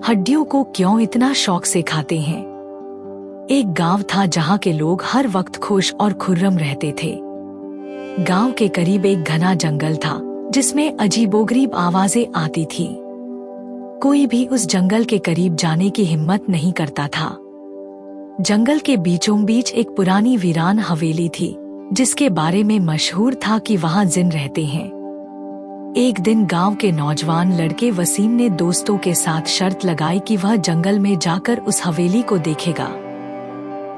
हड्डियों को क्यों इतना शौक से खाते हैं। एक गांव था जहां के लोग हर वक्त खुश और खुर्रम रहते थे। गांव के करीब एक घना जंगल था जिसमें अजीबोगरीब आवाजें आती थी। कोई भी उस जंगल के करीब जाने की हिम्मत नहीं करता था। जंगल के बीचों बीच एक पुरानी वीरान हवेली थी जिसके बारे में मशहूर था कि वहां जिन रहते हैं। एक दिन गांव के नौजवान लड़के वसीम ने दोस्तों के साथ शर्त लगाई कि वह जंगल में जाकर उस हवेली को देखेगा।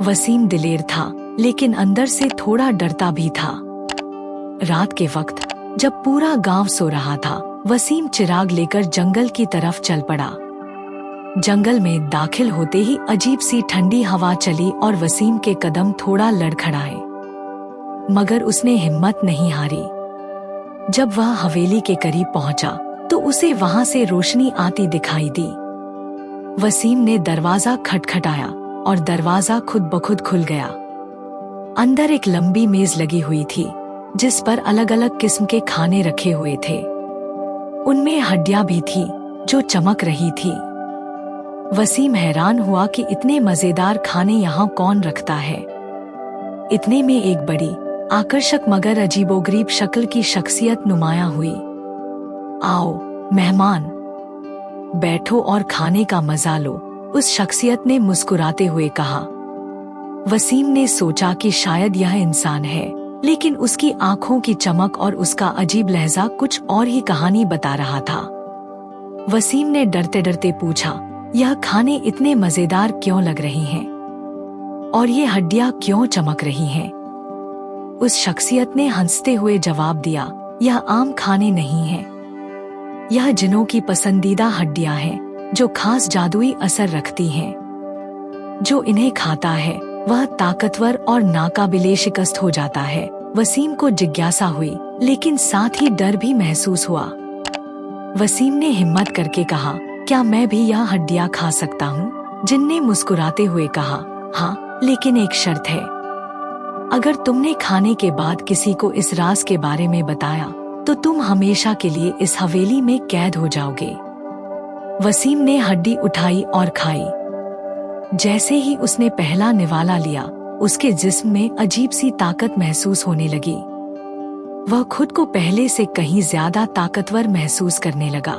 वसीम दिलेर था लेकिन अंदर से थोड़ा डरता भी था। रात के वक्त जब पूरा गांव सो रहा था, वसीम चिराग लेकर जंगल की तरफ चल पड़ा। जंगल में दाखिल होते ही अजीब सी ठंडी हवा चली और वसीम के कदम थोड़ा लड़खड़ाए, मगर उसने हिम्मत नहीं हारी। जब वह हवेली के करीब पहुंचा तो उसे वहां से रोशनी आती दिखाई दी। वसीम ने दरवाजा खटखटाया और दरवाजा खुद ब खुद खुल गया। अंदर एक लंबी मेज लगी हुई थी जिस पर अलग अलग किस्म के खाने रखे हुए थे। उनमें हड्डियां भी थी जो चमक रही थी। वसीम हैरान हुआ कि इतने मजेदार खाने यहाँ कौन रखता है। इतने में एक बड़ी आकर्षक मगर अजीबोगरीब शक्ल की शख्सियत नुमाया हुई। आओ मेहमान, बैठो और खाने का मजा लो, उस शख्सियत ने मुस्कुराते हुए कहा। वसीम ने सोचा कि शायद यह इंसान है, लेकिन उसकी आंखों की चमक और उसका अजीब लहजा कुछ और ही कहानी बता रहा था। वसीम ने डरते डरते पूछा, यह खाने इतने मजेदार क्यों लग रही हैं? और ये हड्डियां क्यों चमक रही हैं? उस शख्सियत ने हंसते हुए जवाब दिया, यह आम खाने नहीं है। यह जिन्नों की पसंदीदा हड्डियां हैं जो खास जादुई असर रखती हैं। जो इन्हें खाता है वह ताकतवर और नाकाबिले शिकस्त हो जाता है। वसीम को जिज्ञासा हुई लेकिन साथ ही डर भी महसूस हुआ। वसीम ने हिम्मत करके कहा, क्या मैं भी यह हड्डियां खा सकता हूँ? जिन ने मुस्कुराते हुए कहा, हाँ, लेकिन एक शर्त है। अगर तुमने खाने के बाद किसी को इस राज के बारे में बताया तो तुम हमेशा के लिए इस हवेली में कैद हो जाओगे। वसीम ने हड्डी उठाई और खाई। जैसे ही उसने पहला निवाला लिया, उसके जिस्म में अजीब सी ताकत महसूस होने लगी। वह खुद को पहले से कहीं ज्यादा ताकतवर महसूस करने लगा।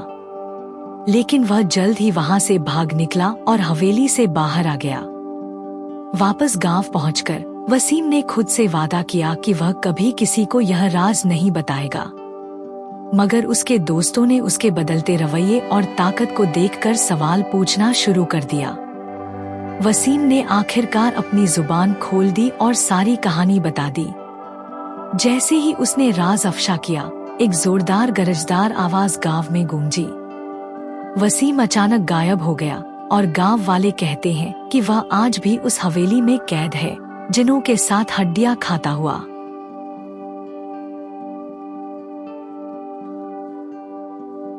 लेकिन वह जल्द ही वहां से भाग निकला और हवेली से बाहर आ गया। वापस गांव पहुंचकर वसीम ने खुद से वादा किया कि वह कभी किसी को यह राज नहीं बताएगा। मगर उसके दोस्तों ने उसके बदलते रवैये और ताकत को देखकर सवाल पूछना शुरू कर दिया। वसीम ने आखिरकार अपनी जुबान खोल दी और सारी कहानी बता दी। जैसे ही उसने राज अफशा किया, एक जोरदार गरजदार आवाज गांव में गूंजी। वसीम अचानक गायब हो गया और गांव वाले कहते हैं कि वह आज भी उस हवेली में कैद है, जिन्नों के साथ हड्डियां खाता हुआ।